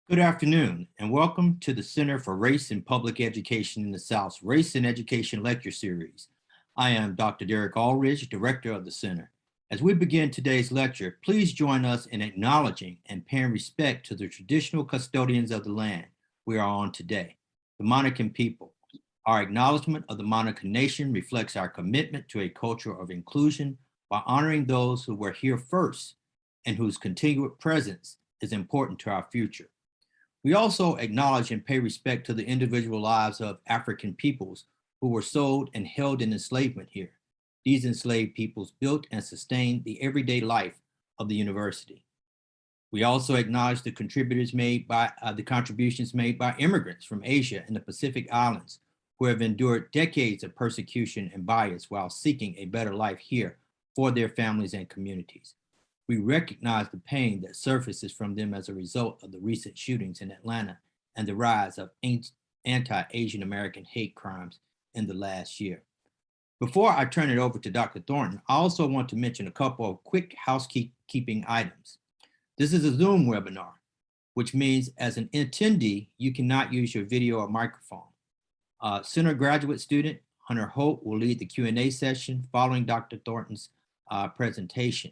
Good afternoon, and welcome to the Center for Race and Public Education in the South's Race and Education Lecture Series. I am Dr. Derek Aldridge, Director of the Center. As we begin today's lecture, please join us in acknowledging and paying respect to the traditional custodians of the land we are on today, the Monacan people. Our acknowledgement of the Monacan Nation reflects our commitment to a culture of inclusion by honoring those who were here first and whose continued presence is important to our future. We also acknowledge and pay respect to the individual lives of African peoples who were sold and held in enslavement here. These enslaved peoples built and sustained the everyday life of the university. We also acknowledge the contributions made by immigrants from Asia and the Pacific Islands who have endured decades of persecution and bias while seeking a better life here for their families and communities. We recognize the pain that surfaces from them as a result of the recent shootings in Atlanta and the rise of anti-Asian American hate crimes in the last year. Before I turn it over to Dr. Thornton, I also want to mention a couple of quick housekeeping items. This is a Zoom webinar, which means as an attendee, you cannot use your video or microphone. Center graduate student Hunter Holt will lead the Q&A session following Dr. Thornton's presentation.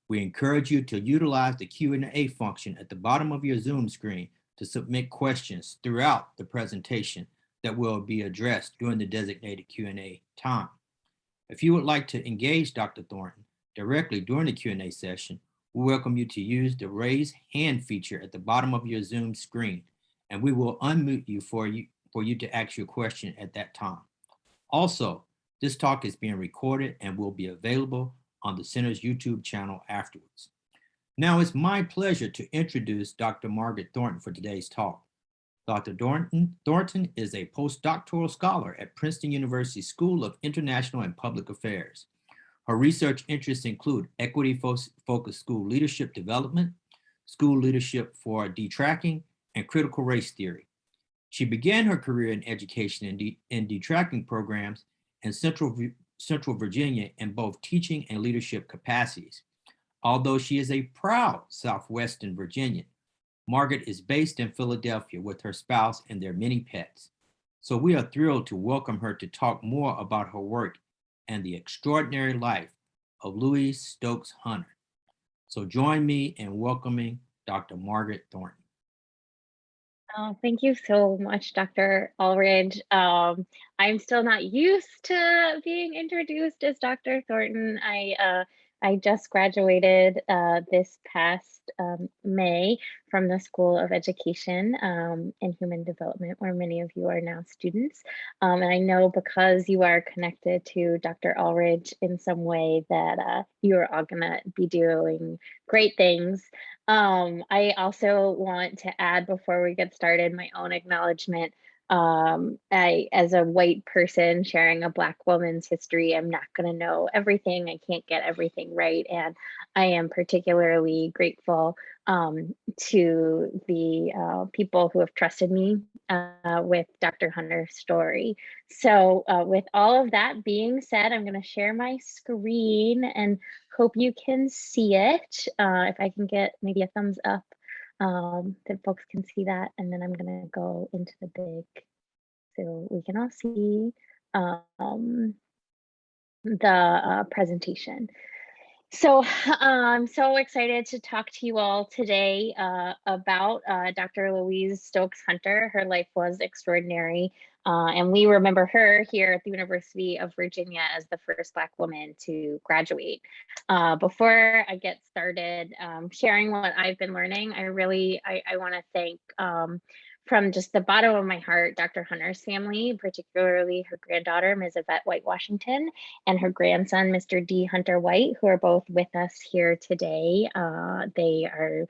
We encourage you to utilize the Q&A function at the bottom of your Zoom screen to submit questions throughout the presentation that will be addressed during the designated Q&A time. If you would like to engage Dr. Thornton directly during the Q&A session, we welcome you to use the raise hand feature at the bottom of your Zoom screen, and we will unmute you for you to ask your question at that time. Also, this talk is being recorded and will be available on the Center's YouTube channel afterwards. Now it's my pleasure to introduce Dr. Margaret Thornton for today's talk. Dr. Thornton is a postdoctoral scholar at Princeton University School of International and Public Affairs. Her research interests include equity-focused school leadership development, school leadership for detracking, and critical race theory. She began her career in education in detracking programs in Central Virginia in both teaching and leadership capacities. Although she is a proud Southwestern Virginian, Margaret is based in Philadelphia with her spouse and their many pets. So we are thrilled to welcome her to talk more about her work and the extraordinary life of Louise Stokes Hunter. So join me in welcoming Dr. Margaret Thornton. Oh, thank you so much, Dr. Aldridge. I'm still not used to being introduced as Dr. Thornton. I just graduated this past May from the School of Education and Human Development, where many of you are now students. And I know because you are connected to Dr. Aldridge in some way that you are all gonna be doing great things. I also want to add before we get started my own acknowledgement. As a white person sharing a Black woman's history, I'm not going to know everything. I can't get everything right. And I am particularly grateful to the people who have trusted me with Dr. Hunter's story. So with all of that being said, I'm going to share my screen and hope you can see it. If I can get maybe a thumbs up that folks can see that, and then I'm gonna go into the big so we can all see the presentation. So I'm so excited to talk to you all today about Dr. Louise Stokes Hunter. Her life was extraordinary, and we remember her here at the University of Virginia as the first Black woman to graduate. Before I get started sharing what I've been learning, I want to thank from just the bottom of my heart, Dr. Hunter's family, particularly her granddaughter, Ms. Yvette White Washington, and her grandson, Mr. Ed.D. Hunter White, who are both with us here today. They are,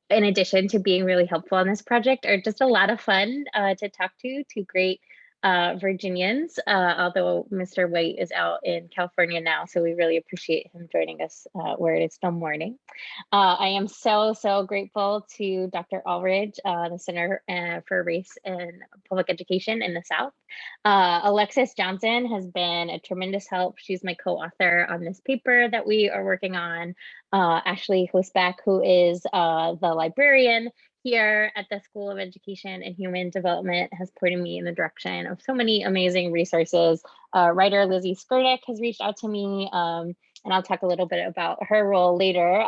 in addition to being really helpful on this project, are just a lot of fun to talk to, two great Virginians, although Mr. White is out in California now, so we really appreciate him joining us where it is still morning. I am so grateful to Dr. Aldridge, the Center for Race and Public Education in the South. Alexis Johnson has been a tremendous help. She's my co-author on this paper that we are working on. Ashley Hosbeck, who is the librarian here at the School of Education and Human Development, has pointed me in the direction of so many amazing resources. Writer Lizzie Skurnick has reached out to me, and I'll talk a little bit about her role later,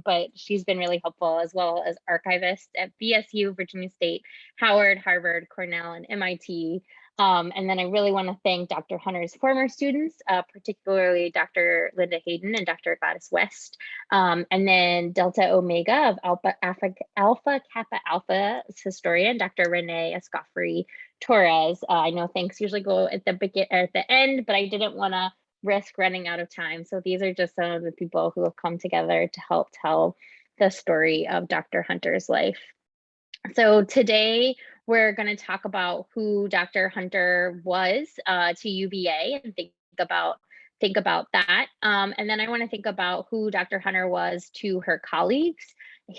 but she's been really helpful, as well as archivists at BSU, Virginia State, Howard, Harvard, Cornell, and MIT. And then I really want to thank Dr. Hunter's former students, particularly Dr. Linda Hayden and Dr. Gladys West, and then Delta Omega of Alpha Kappa Alpha's historian, Dr. Renee Escoffrey Torres. I know thanks usually go at the end, but I didn't want to risk running out of time. So these are just some of the people who have come together to help tell the story of Dr. Hunter's life. So today we're going to talk about who Dr. Hunter was to UVA and think about that. And then I want to think about who Dr. Hunter was to her colleagues,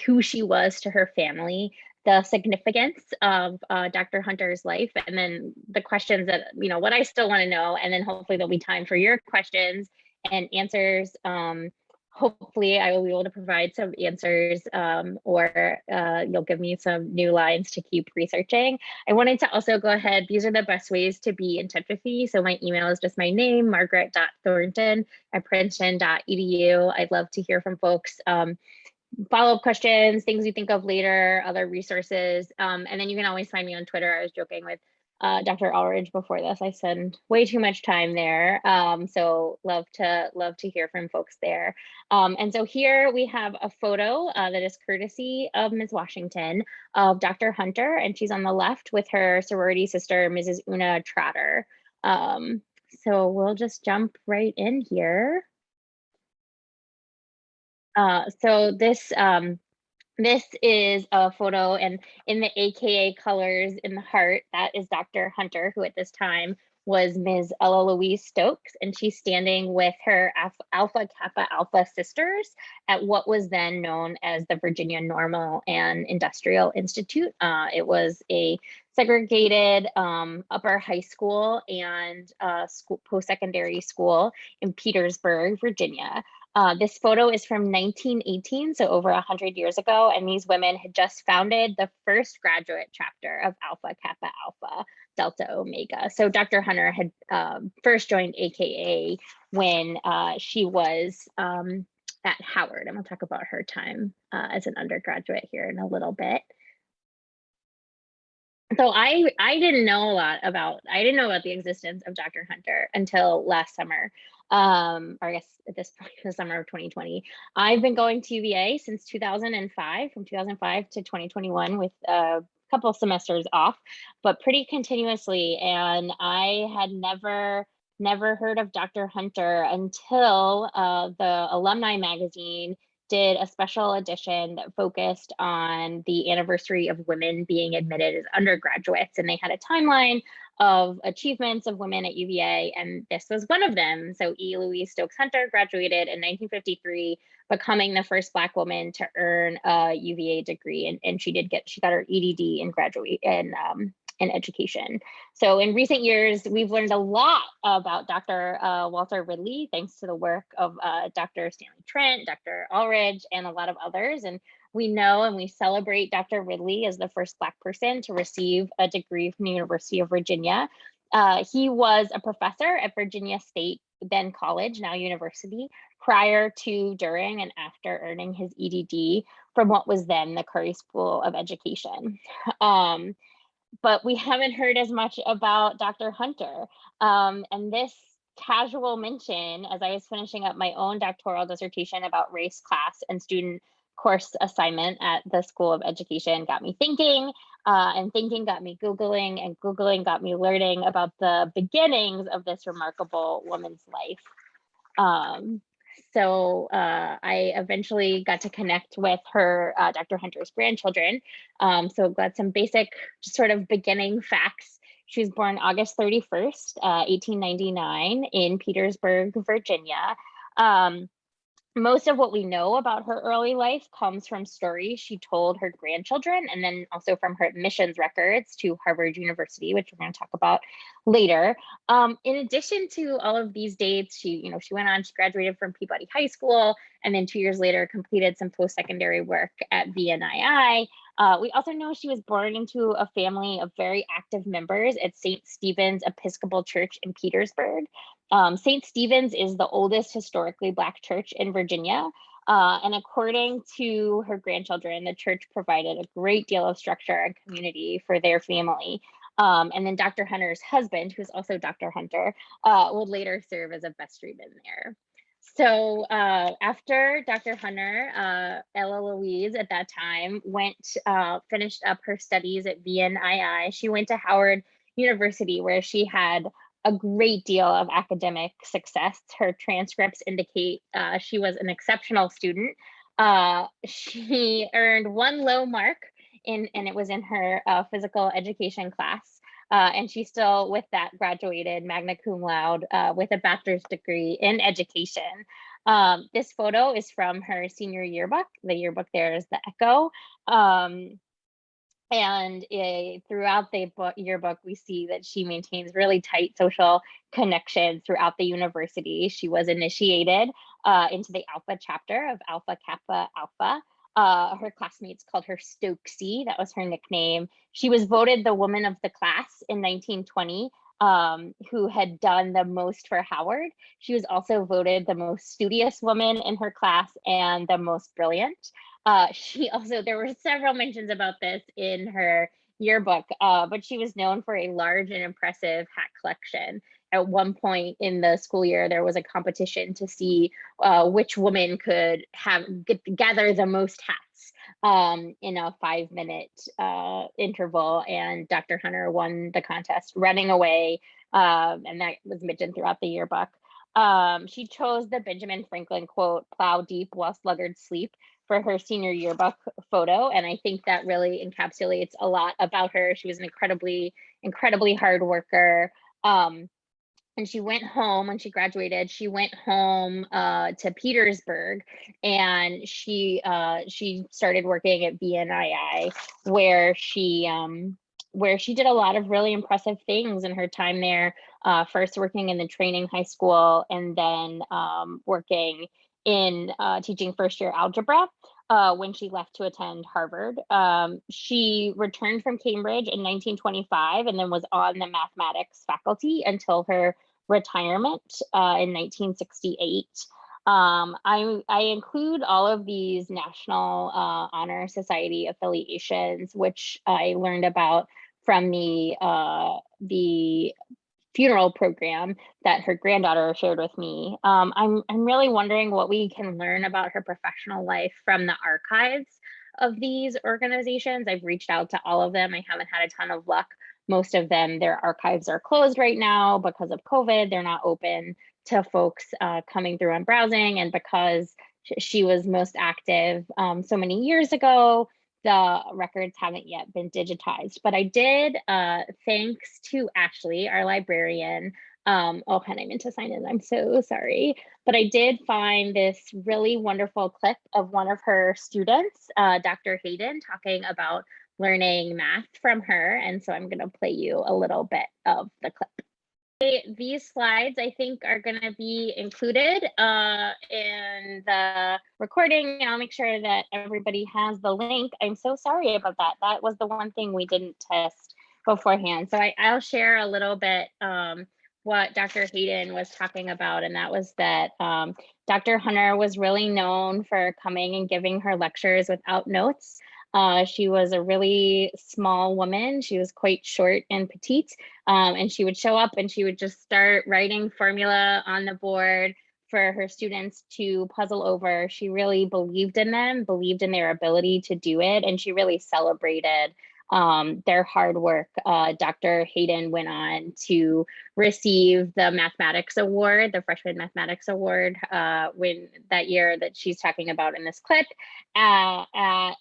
who she was to her family, the significance of Dr. Hunter's life, and then the questions that, what I still want to know, and then hopefully there'll be time for your questions and answers. Hopefully I will be able to provide some answers, or you'll give me some new lines to keep researching. I wanted to also go ahead, these are the best ways to be in touch with me. So my email is just my name, margaret.thornton@princeton.edu. I'd love to hear from folks. Follow-up questions, things you think of later, other resources. And then you can always find me on Twitter. I was joking with Dr. Allridge before this. I spend way too much time there. So love to hear from folks there. And so here we have a photo that is courtesy of Ms. Washington of Dr. Hunter, and she's on the left with her sorority sister, Mrs. Una Trotter. So we'll just jump right in here. So this is a photo, and in the AKA colors in the heart, that is Dr. Hunter, who at this time was Ms. Ella Louise Stokes, and she's standing with her Alpha Kappa Alpha sisters at what was then known as the Virginia Normal and Industrial Institute. It was a segregated upper high school and post-secondary school in Petersburg, Virginia. This photo is from 1918, so over 100 years ago, and these women had just founded the first graduate chapter of Alpha Kappa Alpha Delta Omega. So Dr. Hunter had first joined AKA when she was at Howard, and we'll talk about her time as an undergraduate here in a little bit. So I didn't know about the existence of Dr. Hunter until last summer, or I guess at this point, the summer of 2020. I've been going to UVA since 2005, from 2005 to 2021, with a couple semesters off, but pretty continuously. And I had never heard of Dr. Hunter until the alumni magazine did a special edition that focused on the anniversary of women being admitted as undergraduates. And they had a timeline of achievements of women at UVA, and this was one of them. So Louise Stokes Hunter graduated in 1953, becoming the first Black woman to earn a UVA degree. And she got her EDD and graduate in education. So in recent years, we've learned a lot about Dr. Walter Ridley, thanks to the work of Dr. Stanley Trent, Dr. Allridge, and a lot of others. And we know and we celebrate Dr. Ridley as the first Black person to receive a degree from the University of Virginia. He was a professor at Virginia State, then college, now university, prior to, during, and after earning his EDD from what was then the Curry School of Education. But we haven't heard as much about Dr. Hunter. And this casual mention, as I was finishing up my own doctoral dissertation about race, class, and student course assignment at the School of Education, got me thinking, and thinking got me Googling, and Googling got me learning about the beginnings of this remarkable woman's life. So I eventually got to connect with her, Dr. Hunter's grandchildren. So got some basic sort of beginning facts. She was born August 31st, 1899 in Petersburg, Virginia. Most of what we know about her early life comes from stories she told her grandchildren, and then also from her admissions records to Harvard University, which we're going to talk about later. In addition to all of these dates, she went on, she graduated from Peabody High School, and then 2 years later completed some post-secondary work at VNII. We also know she was born into a family of very active members at St. Stephen's Episcopal Church in Petersburg. St. Stephen's is the oldest historically Black church in Virginia. And according to her grandchildren, the church provided a great deal of structure and community for their family. And then Dr. Hunter's husband, who's also Dr. Hunter, would later serve as a vestryman there. So after Dr. Hunter, Ella Louise at that time finished up her studies at VNII, she went to Howard University, where she had a great deal of academic success. Her transcripts indicate she was an exceptional student. She earned one low mark and it was in her physical education class. And she still, with that, graduated magna cum laude with a bachelor's degree in education. This photo is from her senior yearbook. The yearbook there is the Echo. And throughout the yearbook, we see that she maintains really tight social connections throughout the university. She was initiated into the Alpha chapter of Alpha Kappa Alpha. Her classmates called her Stokesy. That was her nickname. She was voted the woman of the class in 1920, who had done the most for Howard. She was also voted the most studious woman in her class and the most brilliant. There were several mentions about this in her yearbook, but she was known for a large and impressive hat collection. At one point in the school year, there was a competition to see which woman could gather the most hats in a 5-minute interval, and Dr. Hunter won the contest running away, and that was mentioned throughout the yearbook. She chose the Benjamin Franklin quote, "Plow deep while sluggards sleep," for her senior yearbook photo. And I think that really encapsulates a lot about her. She was an incredibly hard worker. And she went home when she graduated. She went home to Petersburg, and she started working at VNII, where she did a lot of really impressive things in her time there. First working in the training high school, and then working in teaching first-year algebra when she left to attend Harvard. She returned from Cambridge in 1925 and then was on the mathematics faculty until her retirement in 1968. I include all of these National Honor Society affiliations, which I learned about from the funeral program that her granddaughter shared with me. I'm really wondering what we can learn about her professional life from the archives of these organizations. I've reached out to all of them. I haven't had a ton of luck. Most of them, their archives are closed right now because of COVID. They're not open to folks coming through and browsing. And because she was most active so many years ago, the records haven't yet been digitized. But I did, thanks to Ashley, our librarian. And I meant to sign in, I'm so sorry. But I did find this really wonderful clip of one of her students, Dr. Hayden, talking about learning math from her. And so I'm gonna play you a little bit of the clip. These slides, I think, are going to be included in the recording. I'll make sure that everybody has the link. I'm so sorry about that. That was the one thing we didn't test beforehand. So I'll share a little bit what Dr. Hayden was talking about, and that was that Dr. Hunter was really known for coming and giving her lectures without notes. She was a really small woman. She was quite short and petite, and she would show up and she would just start writing formula on the board for her students to puzzle over. She really believed in them, believed in their ability to do it, and she really celebrated their hard work. Dr. Hayden went on to receive the mathematics award, the freshman mathematics award, when that year that she's talking about in this clip at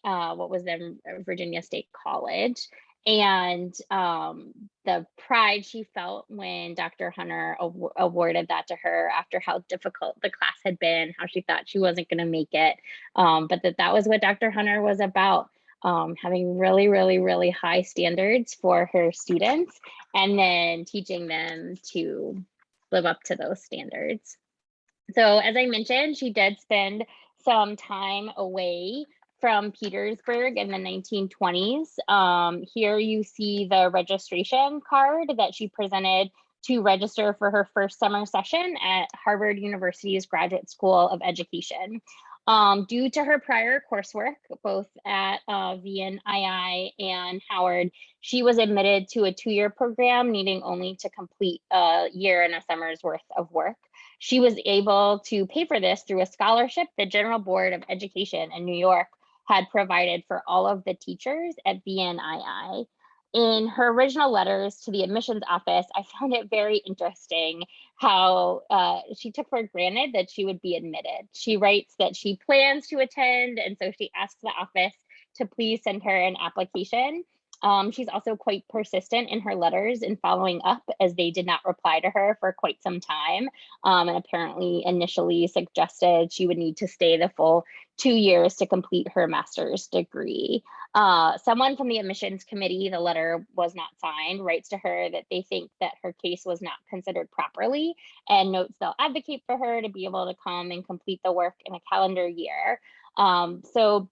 what was then Virginia State College. And the pride she felt when Dr. Hunter awarded that to her after how difficult the class had been, how she thought she wasn't going to make it, but that was what Dr. Hunter was about, having really, really, really high standards for her students and then teaching them to live up to those standards. So as I mentioned, she did spend some time away from Petersburg in the 1920s. Here you see the registration card that she presented to register for her first summer session at Harvard University's Graduate School of Education. Due to her prior coursework, both at VNII and Howard, she was admitted to a 2-year program, needing only to complete a year and a summer's worth of work. She was able to pay for this through a scholarship the General Board of Education in New York had provided for all of the teachers at VNII. In her original letters to the admissions office, I found it very interesting how she took for granted that she would be admitted. She writes that she plans to attend, and so she asks the office to please send her an application. She's also quite persistent in her letters in following up, as they did not reply to her for quite some time, and apparently initially suggested she would need to stay the full 2 years to complete her master's degree. Someone from the admissions committee, the letter was not signed, writes to her that they think that her case was not considered properly and notes they'll advocate for her to be able to come and complete the work in a calendar year. So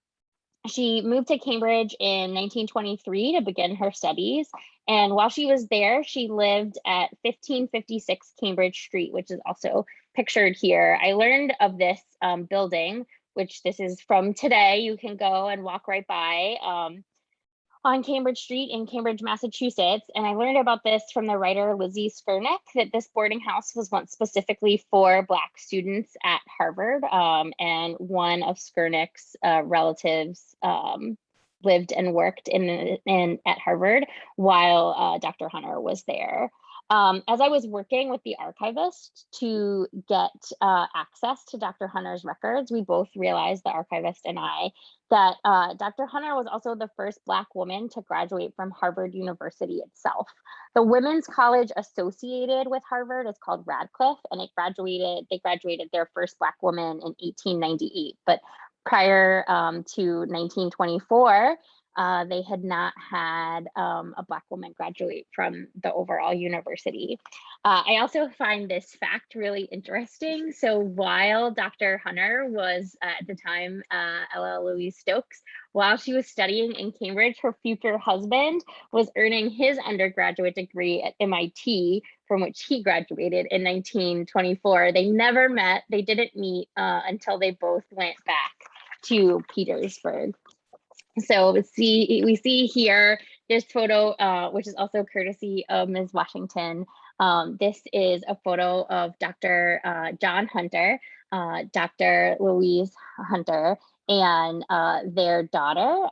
she moved to Cambridge in 1923 to begin her studies. And while she was there, she lived at 1556 Cambridge Street, which is also pictured here. I learned of this building, which this is from today. You can go and walk right by on Cambridge Street in Cambridge, Massachusetts. And I learned about this from the writer Louise Stokes, that this boarding house was once specifically for Black students at Harvard. And one of Skurnick's relatives lived and worked at Harvard while Dr. Hunter was there. As I was working with the archivist to get access to Dr. Hunter's records, we both realized, the archivist and I, that Dr. Hunter was also the first Black woman to graduate from Harvard University itself. The women's college associated with Harvard is called Radcliffe, and they graduated their first Black woman in 1898. But prior to 1924, they had not had a Black woman graduate from the overall university. I also find this fact really interesting. So while Dr. Hunter was at the time, LL Louise Stokes, while she was studying in Cambridge, her future husband was earning his undergraduate degree at MIT, from which he graduated in 1924. They never met. They didn't meet until they both went back to Petersburg. So we see here this photo, which is also courtesy of Ms. Washington. This is a photo of Dr. John Hunter, Dr. Louise Hunter, and their daughter,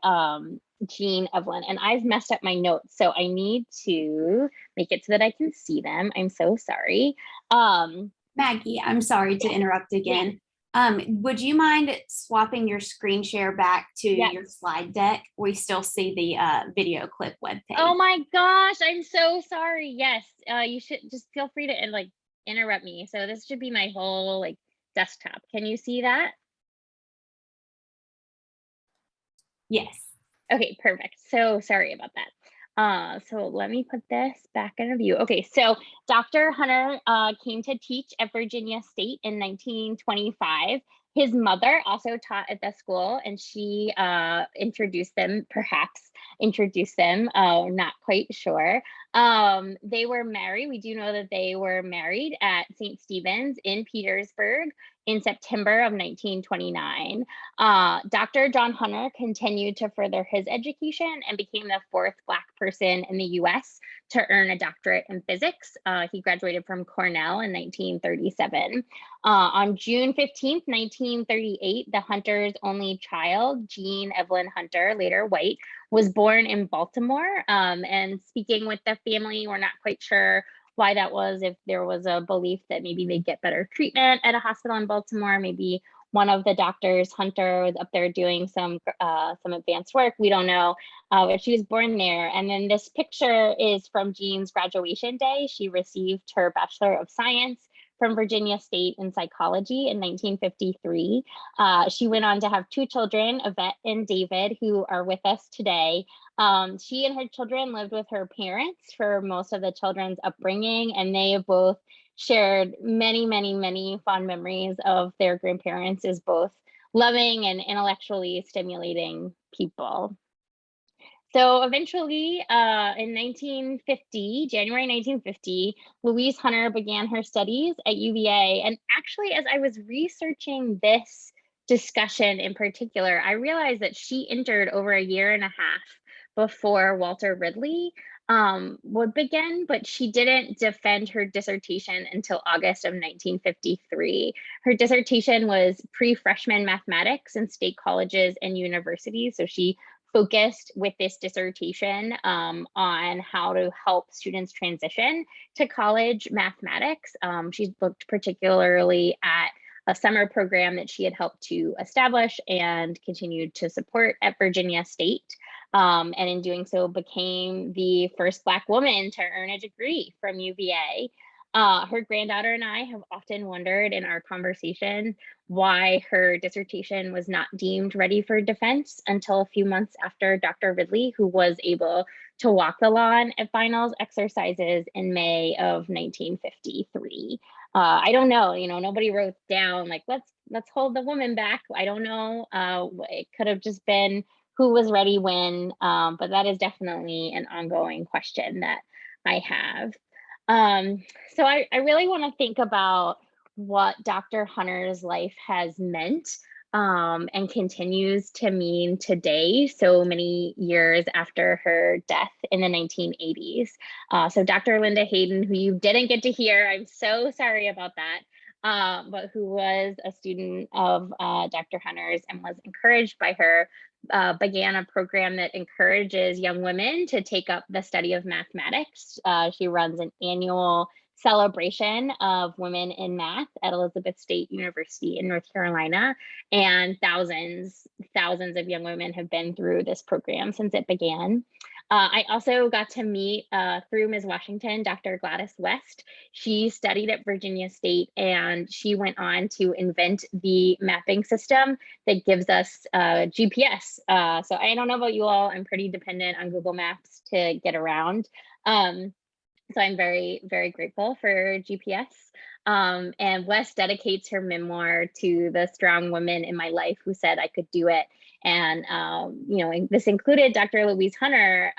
Jean Evelyn. And I've messed up my notes, so I need to make it so that I can see them. I'm so sorry. Maggie, I'm sorry to interrupt again. Would you mind swapping your screen share back to your slide deck? We still see the video clip webpage. Oh my gosh, I'm so sorry. Yes, you should just feel free to interrupt me. So this should be my whole desktop. Can you see that? Yes. Okay, perfect. So sorry about that. So let me put this back in view. Okay, so Dr. Hunter came to teach at Virginia State in 1925. His mother also taught at the school, and she introduced them, not quite sure. They were married. We do know that they were married at St. Stephen's in Petersburg in September of 1929. Dr. John Hunter continued to further his education and became the 4th Black person in the US to earn a doctorate in physics. He graduated from Cornell in 1937. On June 15th, 1938, the Hunter's only child, Jean Evelyn Hunter, later white, was born in Baltimore. And speaking with the family, we're not quite sure why that was, if there was a belief that maybe they'd get better treatment at a hospital in Baltimore, maybe one of the doctors, Hunter, was up there doing some advanced work. We don't know, but she was born there. And then this picture is from Jean's graduation day. She received her Bachelor of Science from Virginia State in psychology in 1953. She went on to have two children, Yvette and David, who are with us today. She and her children lived with her parents for most of the children's upbringing, and they have both shared many, many, many fond memories of their grandparents as both loving and intellectually stimulating people. So eventually, in 1950, January 1950, Louise Hunter began her studies at UVA. And actually, as I was researching this discussion in particular, I realized that she entered over a year and a half before Walter Ridley would begin, but she didn't defend her dissertation until August of 1953. Her dissertation was pre-freshman mathematics in state colleges and universities. So she focused with this dissertation on how to help students transition to college mathematics. She looked particularly at a summer program that she had helped to establish and continued to support at Virginia State. And in doing so, became the first Black woman to earn a degree from UVA. Her granddaughter and I have often wondered in our conversation why her dissertation was not deemed ready for defense until a few months after Dr. Ridley, who was able to walk the lawn at finals exercises in May of 1953. I don't know, nobody wrote down like, let's hold the woman back. I don't know. It could have just been who was ready when, but that is definitely an ongoing question that I have. So I really want to think about what Dr. Hunter's life has meant and continues to mean today, so many years after her death in the 1980s. So Dr. Linda Hayden, who you didn't get to hear, I'm so sorry about that, but who was a student of Dr. Hunter's and was encouraged by her, began a program that encourages young women to take up the study of mathematics. She runs an annual celebration of women in math at Elizabeth State University in North Carolina, and thousands of young women have been through this program since it began. I also got to meet, through Ms. Washington, Dr. Gladys West. She studied at Virginia State, and she went on to invent the mapping system that gives us GPS. So I don't know about you all, I'm pretty dependent on Google Maps to get around. So I'm very, very grateful for GPS. And Wes dedicates her memoir to the strong women in my life who said I could do it. And, this included Dr. Louise Hunter.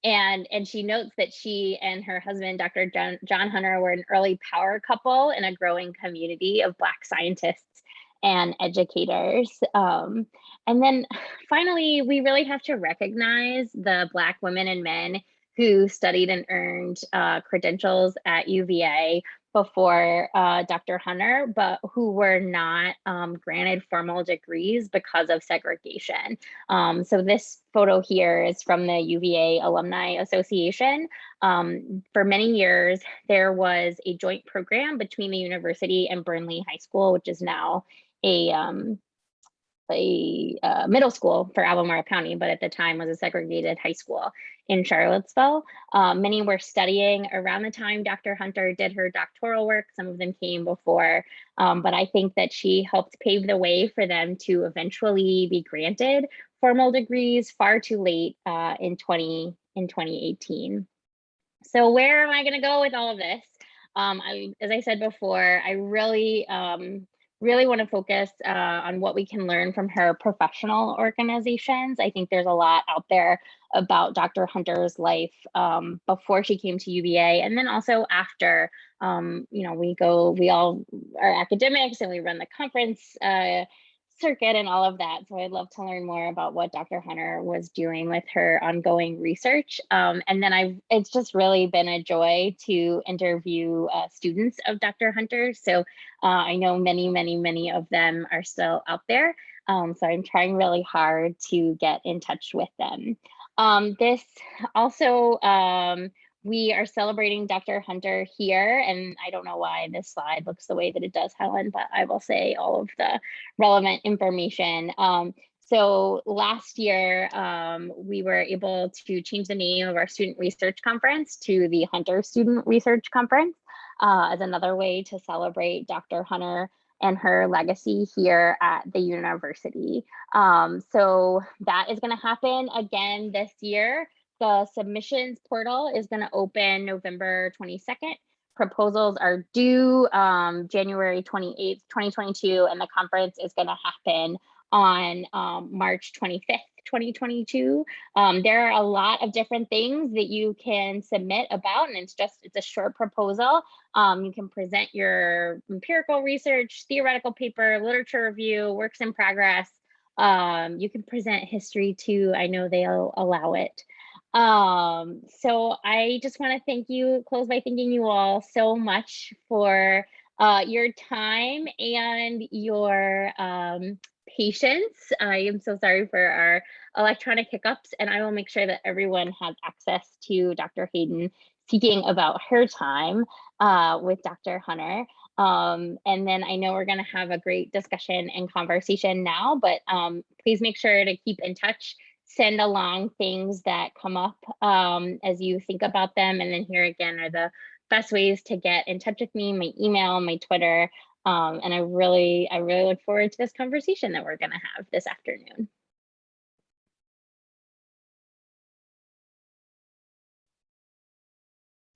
And she notes that she and her husband, Dr. John Hunter, were an early power couple in a growing community of Black scientists and educators. And then finally, we really have to recognize the Black women and men who studied and earned credentials at UVA before Dr. Hunter, but who were not granted formal degrees because of segregation. So this photo here is from the UVA Alumni Association. For many years, there was a joint program between the university and Burnley High School, which is now a middle school for Albemarle County, but at the time was a segregated high school in Charlottesville. Many were studying around the time Dr. Hunter did her doctoral work. Some of them came before, but I think that she helped pave the way for them to eventually be granted formal degrees far too late in 2018. So where am I going to go with all of this? As I said before, I really want to focus on what we can learn from her professional organizations. I think there's a lot out there about Dr. Hunter's life before she came to UVA, and then also after. We all are academics and we run the conference circuit and all of that. So I'd love to learn more about what Dr. Hunter was doing with her ongoing research. And then it's just really been a joy to interview students of Dr. Hunter. So I know many of them are still out there. So I'm trying really hard to get in touch with them. This also we are celebrating Dr. Hunter here, and I don't know why this slide looks the way that it does, Helen, but I will say all of the relevant information. So last year, we were able to change the name of our student research conference to the Hunter Student Research Conference as another way to celebrate Dr. Hunter and her legacy here at the university. So that is going to happen again this year. The submissions portal is going to open November 22nd. Proposals are due January 28th, 2022, and the conference is going to happen on March 25th, 2022. There are a lot of different things that you can submit about, and it's a short proposal. You can present your empirical research, theoretical paper, literature review, works in progress. You can present history too. I know they'll allow it. So I just want to close by thanking you all so much for your time and your patience. I am so sorry for our electronic hiccups, and I will make sure that everyone has access to Dr. Hayden speaking about her time with Dr. Hunter. And then I know we're going to have a great discussion and conversation now, but please make sure to keep in touch. Send along things that come up as you think about them. And then here again are the best ways to get in touch with me, my email, my Twitter. And I really look forward to this conversation that we're going to have this afternoon.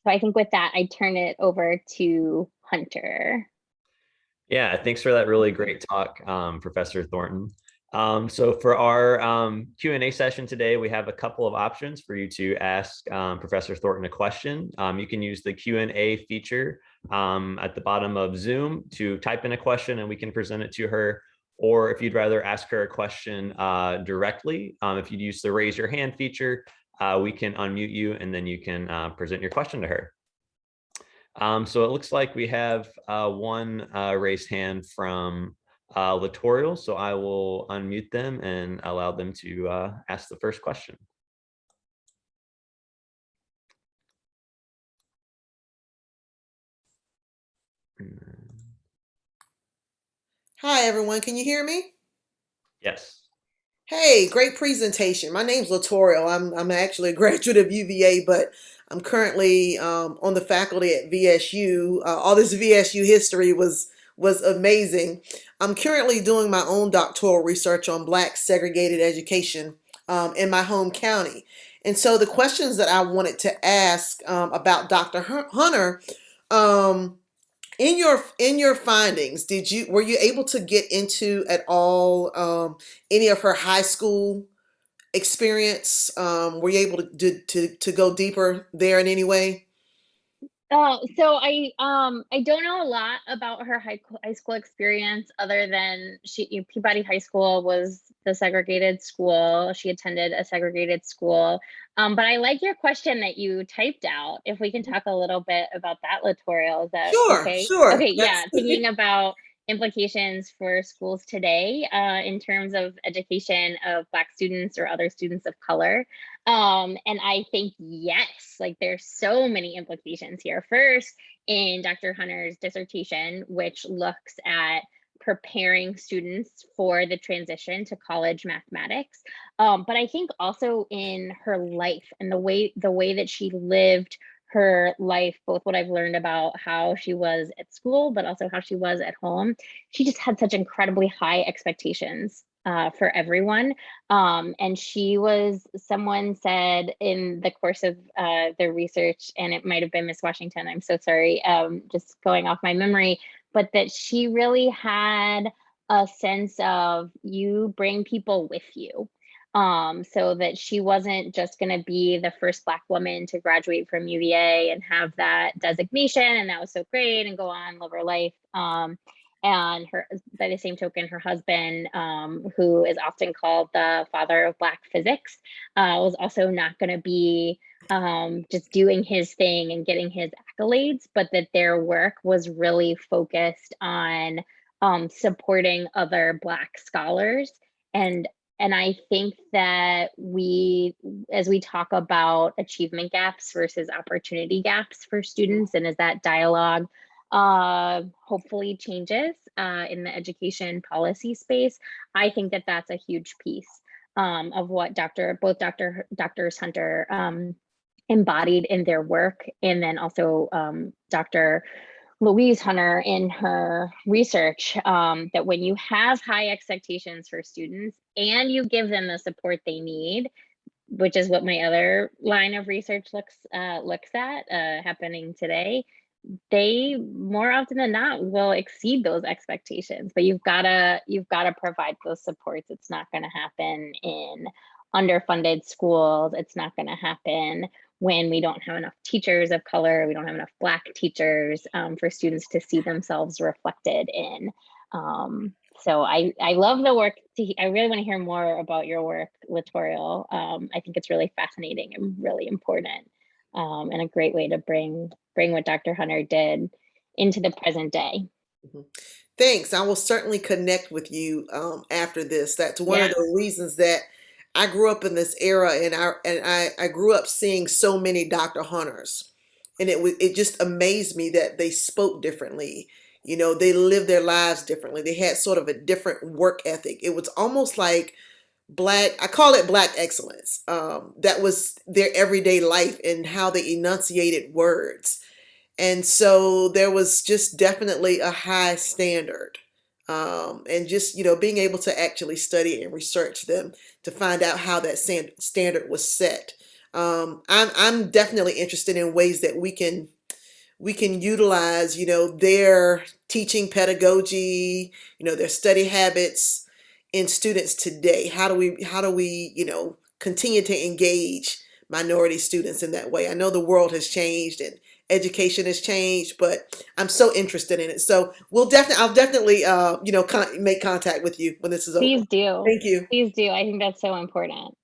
So I think with that, I turn it over to Hunter. Yeah, thanks for that really great talk, Professor Thornton. So for our Q&A session today, we have a couple of options for you to ask Professor Thornton a question. You can use the Q&A feature at the bottom of Zoom to type in a question and we can present it to her. Or if you'd rather ask her a question directly, if you'd use the raise your hand feature, we can unmute you and then you can present your question to her. So it looks like we have one raised hand from Littorial, so I will unmute them and allow them to ask the first question. Hi, everyone. Can you hear me? Yes. Hey, great presentation. My name's Littorial. I'm actually a graduate of UVA, but I'm currently on the faculty at VSU. All this VSU history was amazing. I'm currently doing my own doctoral research on Black segregated education in my home county. And so the questions that I wanted to ask about Dr. Hunter, in your findings, were you able to get into at all any of her high school experience? Were you able to go deeper there in any way? So I don't know a lot about her high school experience other than Peabody High School was the segregated school. She attended a segregated school. But I like your question that you typed out. If we can talk a little bit about that, Littorial, is that Sure, okay? sure. Okay, yeah, thinking about implications for schools today in terms of education of Black students or other students of color. And I think, yes, like there's so many implications here. First, in Dr. Hunter's dissertation, which looks at preparing students for the transition to college mathematics. But I think also in her life and the way that she lived her life, both what I've learned about how she was at school, but also how she was at home. She just had such incredibly high expectations for everyone. And someone said in the course of the research, and it might've been Miss Washington, I'm so sorry, just going off my memory, but that she really had a sense of you bring people with you. So that she wasn't just going to be the first Black woman to graduate from UVA and have that designation, and that was so great, and go on, live her life. And by the same token, her husband, who is often called the father of Black physics, was also not going to be just doing his thing and getting his accolades, but that their work was really focused on supporting other Black scholars and And I think that as we talk about achievement gaps versus opportunity gaps for students, and as that dialogue hopefully changes in the education policy space, I think that that's a huge piece of what both Doctors Hunter embodied in their work, and then also Dr. Louise Hunter in her research, that when you have high expectations for students and you give them the support they need, which is what my other line of research looks at happening today, they more often than not will exceed those expectations. But you've gotta provide those supports. It's not going to happen in underfunded schools. It's not going to happen when we don't have enough teachers of color, we don't have enough Black teachers for students to see themselves reflected in. So I love the work. I really want to hear more about your work, Littorial. I think it's really fascinating and really important, and a great way to bring what Dr. Hunter did into the present day. Thanks. I will certainly connect with you after this. That's one of the reasons that I grew up in this era, and I grew up seeing so many Dr. Hunters, and it just amazed me that they spoke differently. You know, they lived their lives differently. They had sort of a different work ethic. It was almost like I call it Black excellence. That was their everyday life and how they enunciated words. And so there was just definitely a high standard. And just, being able to actually study and research them to find out how that standard was set. I'm definitely interested in ways that we can utilize, their teaching pedagogy, their study habits in students today. How do we, continue to engage minority students in that way? I know the world has changed and education has changed, but I'm so interested in it. So I'll definitely, make contact with you when this is over. Please do. Thank you. Please do. I think that's so important.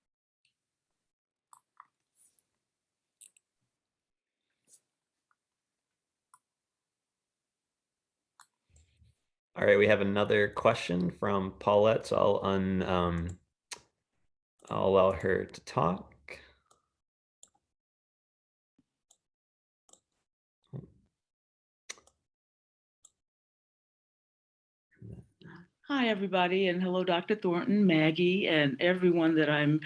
All right, we have another question from Paulette, so I'll allow her to talk. Hi, everybody, and hello, Dr. Thornton, Maggie, and everyone that I'm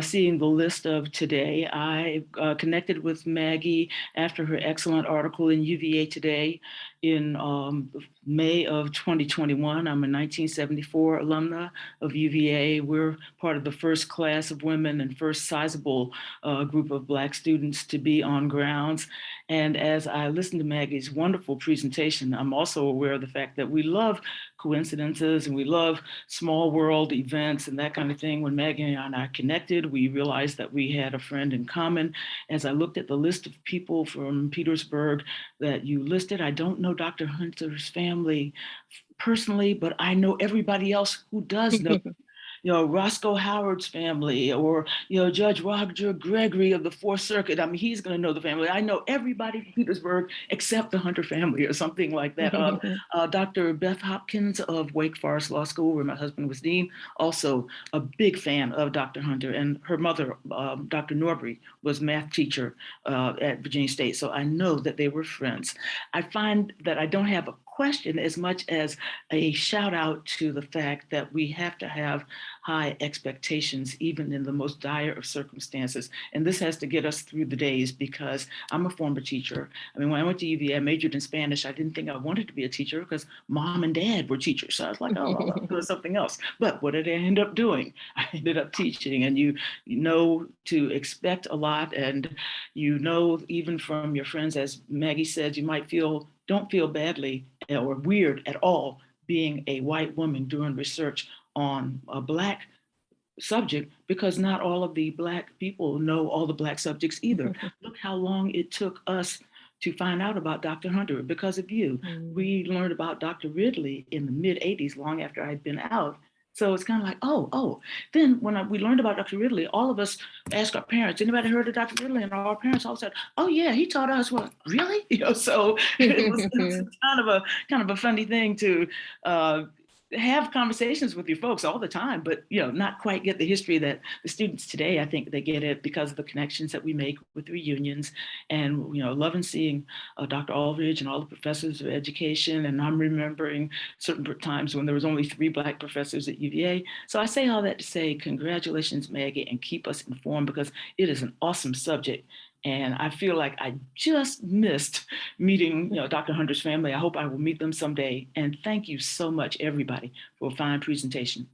seeing the list of today. I connected with Maggie after her excellent article in UVA Today in May of 2021. I'm a 1974 alumna of UVA. We're part of the first class of women and first sizable group of Black students to be on grounds. And as I listened to Maggie's wonderful presentation, I'm also aware of the fact that we love coincidences and we love small world events and that kind of thing. When Maggie and I connected, we realized that we had a friend in common. As I looked at the list of people from Petersburg that you listed, I don't know Dr. Hunter's family personally, but I know everybody else who does know. Roscoe Howard's family, or, Judge Roger Gregory of the Fourth Circuit. I mean, he's going to know the family. I know everybody from Petersburg except the Hunter family or something like that. Dr. Beth Hopkins of Wake Forest Law School, where my husband was dean, also a big fan of Dr. Hunter. And her mother, Dr. Norbury, was math teacher at Virginia State. So I know that they were friends. I find that I don't have a question as much as a shout out to the fact that we have to have high expectations, even in the most dire of circumstances. And this has to get us through the days, because I'm a former teacher. I mean, when I went to UVA, I majored in Spanish. I didn't think I wanted to be a teacher because mom and dad were teachers. So I was like, oh, I'll do something else. But what did I end up doing? I ended up teaching, and you know to expect a lot. And even from your friends, as Maggie said, you might don't feel badly or weird at all being a white woman doing research on a Black subject, because not all of the Black people know all the Black subjects either. Look how long it took us to find out about Dr. Hunter because of you. We learned about Dr. Ridley in the mid 80s, long after I'd been out. So it's kind of like, oh. Then when we learned about Dr. Ridley, all of us asked our parents, anybody heard of Dr. Ridley? And our parents all said, oh yeah, he taught us. Well, really? So it was kind of a funny thing to have conversations with your folks all the time, but not quite get the history that the students today, I think they get it because of the connections that we make with reunions. And loving seeing Dr. Aldridge and all the professors of education. And I'm remembering certain times when there was only 3 Black professors at UVA. So I say all that to say congratulations, Maggie, and keep us informed, because it is an awesome subject. And I feel like I just missed meeting, Dr. Hunter's family. I hope I will meet them someday. And thank you so much, everybody, for a fine presentation.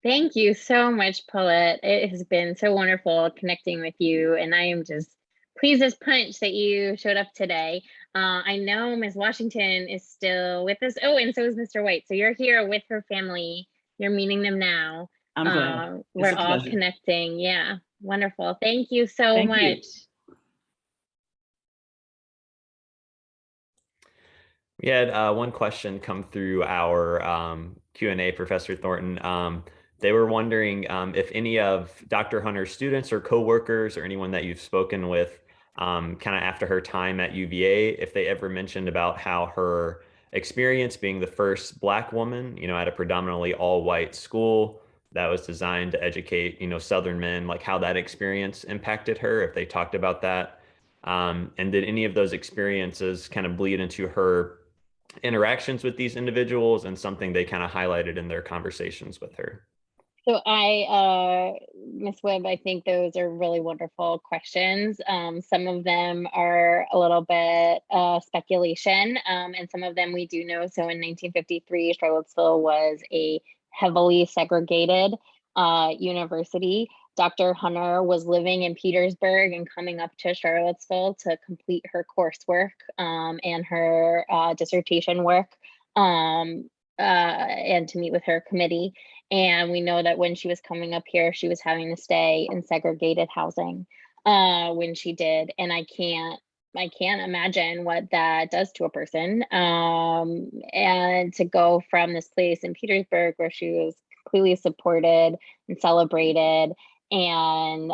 Thank you so much, Paulette. It has been so wonderful connecting with you. And I am just pleased as punch that you showed up today. I know Ms. Washington is still with us. Oh, and so is Mr. White. So you're here with her family. You're meeting them now. I'm glad. We're all connecting. Yeah, wonderful. Thank you so much. We had one question come through our Q&A, Professor Thornton. They were wondering if any of Dr. Hunter's students or coworkers or anyone that you've spoken with kind of after her time at UVA, if they ever mentioned about how her experience being the first Black woman, at a predominantly all-white school that was designed to educate, Southern men, like how that experience impacted her, if they talked about that. And did any of those experiences kind of bleed into her interactions with these individuals and something they kind of highlighted in their conversations with her? So Ms. Webb, I think those are really wonderful questions. Some of them are a little bit speculation, and some of them we do know. So in 1953, Charlottesville was a heavily segregated university. Dr. Hunter was living in Petersburg and coming up to Charlottesville to complete her coursework and her dissertation work and to meet with her committee. And we know that when she was coming up here, she was having to stay in segregated housing when she did. And I can't imagine what that does to a person. And to go from this place in Petersburg where she was completely supported and celebrated and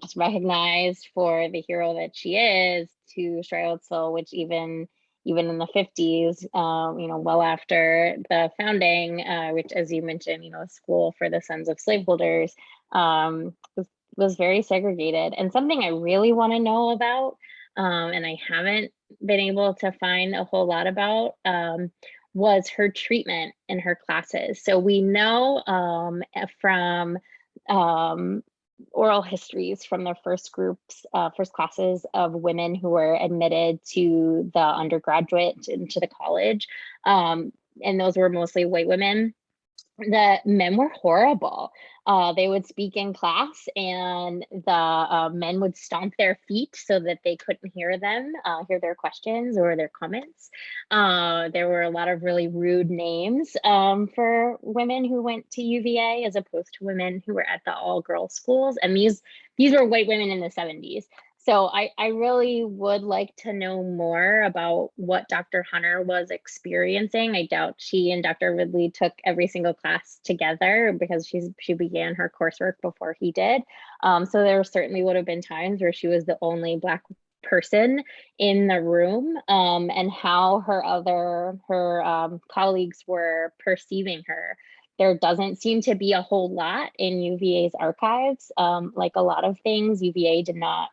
just recognized for the hero that she is, to Charlottesville, which even in the 50s, well after the founding, which, as you mentioned, a school for the sons of slaveholders, was very segregated. And something I really want to know about, and I haven't been able to find a whole lot about, was her treatment in her classes. So we know from oral histories from their first classes of women who were admitted to the undergraduate into the college, and those were mostly white women. The men were horrible. They would speak in class, and the men would stomp their feet so that they couldn't hear their questions or their comments. There were a lot of really rude names for women who went to UVA as opposed to women who were at the all-girls schools. And these were white women in the 70s. So I really would like to know more about what Dr. Hunter was experiencing. I doubt she and Dr. Ridley took every single class together because she began her coursework before he did. So there certainly would have been times where she was the only Black person in the room, and how her colleagues were perceiving her. There doesn't seem to be a whole lot in UVA's archives. Like a lot of things, UVA did not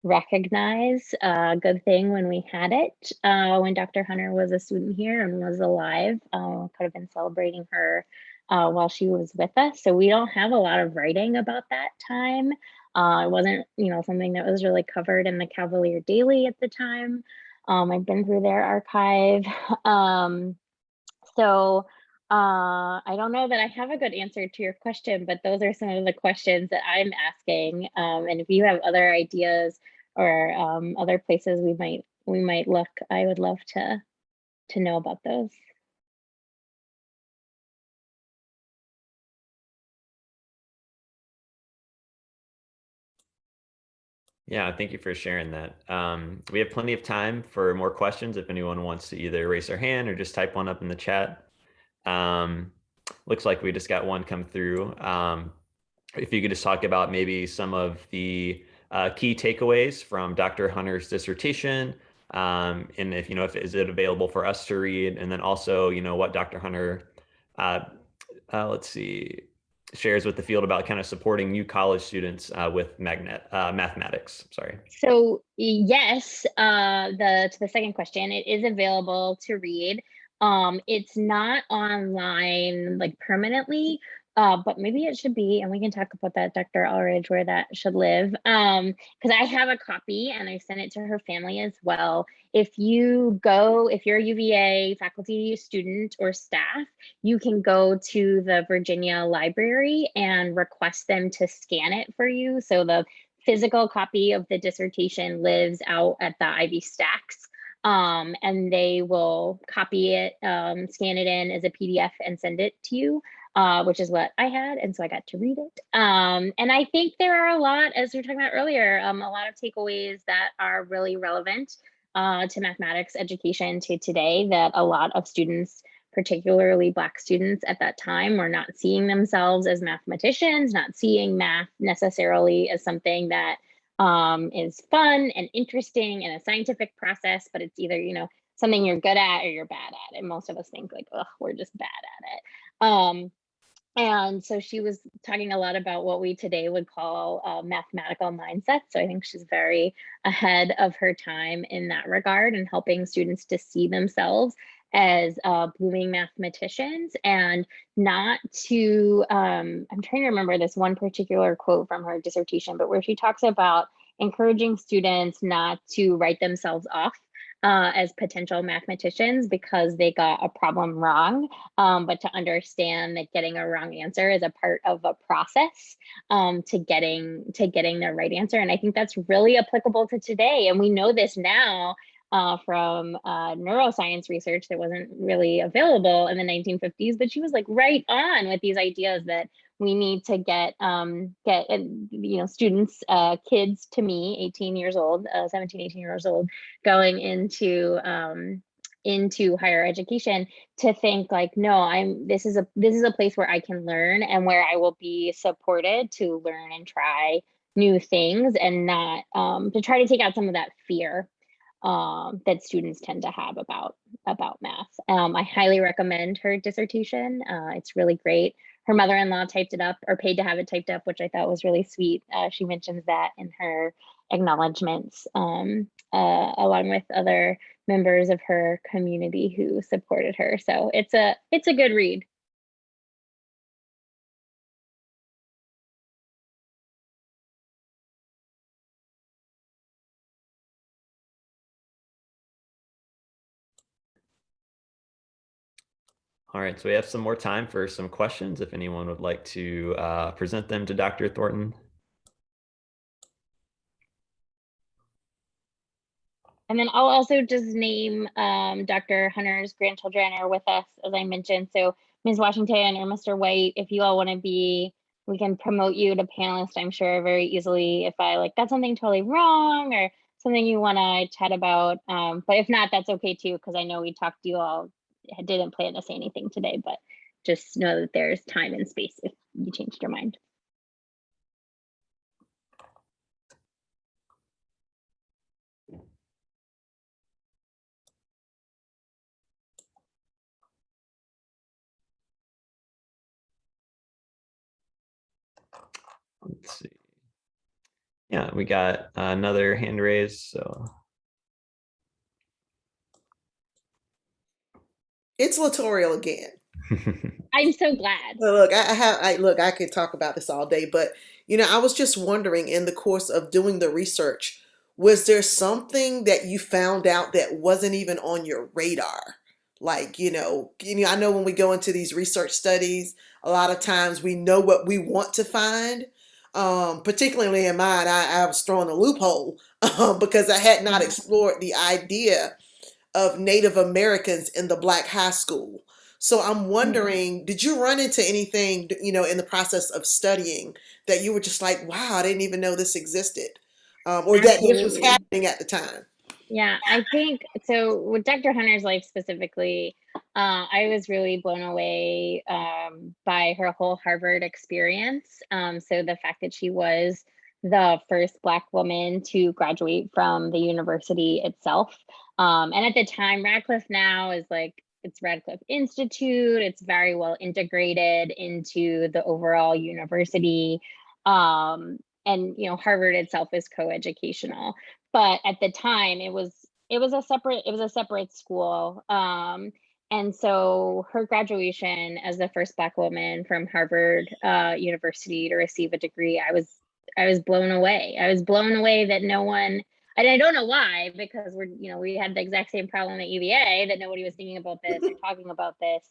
recognize a good thing when we had it, when Dr. Hunter was a student here and was alive. Could have been celebrating her while she was with us. So we don't have a lot of writing about that time. It wasn't, something that was really covered in the Cavalier Daily at the time. I've been through their archive. So I don't know that I have a good answer to your question, but those are some of the questions that I'm asking. And if you have other ideas or other places we might look, I would love to know about those. Yeah, thank you for sharing that. We have plenty of time for more questions if anyone wants to either raise their hand or just type one up in the chat. Looks like we just got one come through. If you could just talk about maybe some of the key takeaways from Dr. Hunter's dissertation, and if is it available for us to read, and then also what Dr. Hunter let's see, shares with the field about kind of supporting new college students with mathematics. Sorry. So yes, to the second question, it is available to read. It's not online like permanently, but maybe it should be, and we can talk about that, Dr. Ulrich, where that should live. Because I have a copy and I sent it to her family as well. If you're a UVA faculty, student, or staff, you can go to the Virginia Library and request them to scan it for you. So the physical copy of the dissertation lives out at the Ivy Stacks, and they will copy it, scan it in as a PDF and send it to you, which is what I had, and so I got to read it. And I think there are a lot, as we were talking about earlier, a lot of takeaways that are really relevant to mathematics education to today, that a lot of students, particularly Black students at that time, were not seeing themselves as mathematicians, not seeing math necessarily as something that is fun and interesting and a scientific process, but it's either, something you're good at or you're bad at. And most of us think like, oh, we're just bad at it. And so she was talking a lot about what we today would call mathematical mindset. So I think she's very ahead of her time in that regard and helping students to see themselves as blooming mathematicians, and not to, I'm trying to remember this one particular quote from her dissertation, but where she talks about encouraging students not to write themselves off as potential mathematicians because they got a problem wrong, but to understand that getting a wrong answer is a part of a process to getting the right answer. And I think that's really applicable to today. And we know this now from neuroscience research that wasn't really available in the 1950s, but she was like right on with these ideas that we need to get students, kids to me, 18 years old, 17, 18 years old, going into higher education, to think like, no, this is a place where I can learn and where I will be supported to learn and try new things, and not to try to take out some of that fear that students tend to have about math. I highly recommend her dissertation. It's really great. Her mother-in-law typed it up, or paid to have it typed up, which I thought was really sweet. She mentions that in her acknowledgments, along with other members of her community who supported her. So it's a good read. All right, so we have some more time for some questions if anyone would like to present them to Dr. Thornton. And then I'll also just name Dr. Hunter's grandchildren are with us, as I mentioned. So Ms. Washington or Mr. White, if you all want to be, we can promote you to panelist, I'm sure, very easily if I got something totally wrong or something you want to chat about. But if not, that's okay too, because I know we talked to you all, didn't plan to say anything today, but just know that there's time and space if you changed your mind. Let's see. Yeah, we got another hand raised, so. It's Latorial again. I'm so glad. Well, look, I could talk about this all day, but I was just wondering, in the course of doing the research, was there something that you found out that wasn't even on your radar? Like, I know when we go into these research studies, a lot of times we know what we want to find. Particularly in mine, I was throwing a loophole because I had not explored the idea of Native Americans in the Black high school. So I'm wondering, did you run into anything, in the process of studying that you were just like, wow, I didn't even know this existed, or that this was happening at the time? Yeah, I think so. With Dr. Hunter's life specifically, I was really blown away by her whole Harvard experience. So the fact that she was the first Black woman to graduate from the university itself. And at the time, Radcliffe now is like it's Radcliffe Institute. It's very well integrated into the overall university. And Harvard itself is coeducational. But at the time, it was a separate school. And so her graduation as the first Black woman from Harvard University to receive a degree, I was blown away. I was blown away that no one, and I don't know why, because we had the exact same problem at UVA, that nobody was thinking about this or talking about this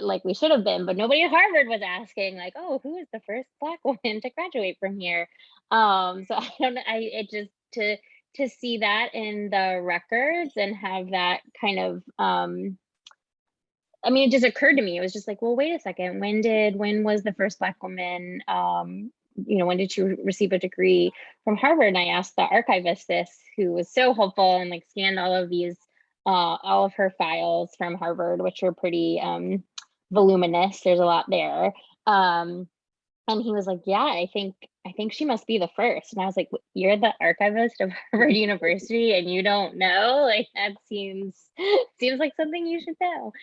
like we should have been. But nobody at Harvard was asking, like, oh, who is the first Black woman to graduate from here? So I don't know. To see that in the records and have that kind of it just occurred to me. It was just like, well, wait a second. When was the first Black woman, when did she receive a degree from Harvard? And I asked the archivist this, who was so helpful and like scanned all of her files from Harvard, which were pretty voluminous. There's a lot there. And he was like, yeah, I think she must be the first. And I was like, you're the archivist of Harvard University and you don't know? Like, that seems like something you should know.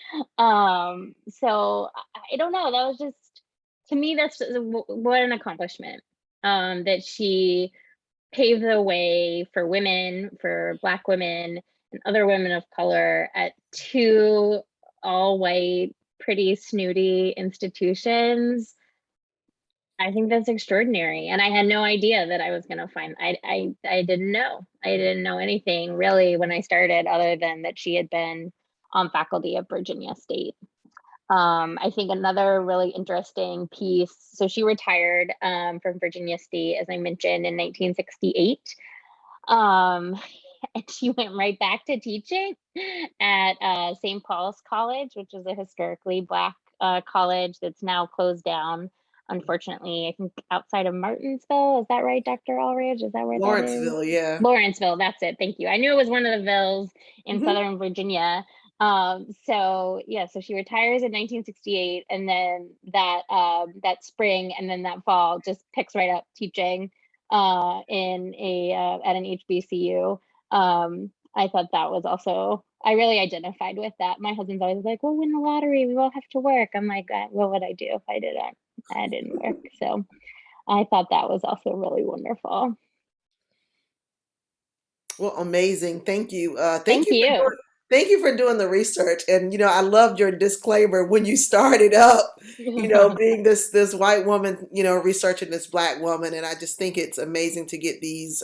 So I don't know. That was just, to me, that's what an accomplishment, that she paved the way for women, for Black women and other women of color at two all-white, pretty snooty institutions. I think that's extraordinary. And I had no idea that I was going to find, I didn't know. I didn't know anything really when I started, other than that she had been on faculty at Virginia State. I think another really interesting piece, so she retired from Virginia State, as I mentioned, in 1968. And she went right back to teaching at St. Paul's College, which is a historically Black college that's now closed down, unfortunately. I think outside of Martinsville. Is that right, Dr. Allridge? Is that where Lawrenceville, that is? yeah. Lawrenceville, that's it. Thank you. I knew it was one of the villes in Southern Virginia. So she retires in 1968, and then that spring and then that fall just picks right up teaching in at an HBCU. I thought that was also, I really identified with that. My husband's always like, we'll win the lottery, we won't have to work. I'm like, what would I do if I didn't? I didn't work. So I thought that was also really wonderful. Well, amazing. Thank you. Thank you. Thank you for doing the research. And, I loved your disclaimer when you started up, being this white woman, researching this Black woman. And I just think it's amazing to get these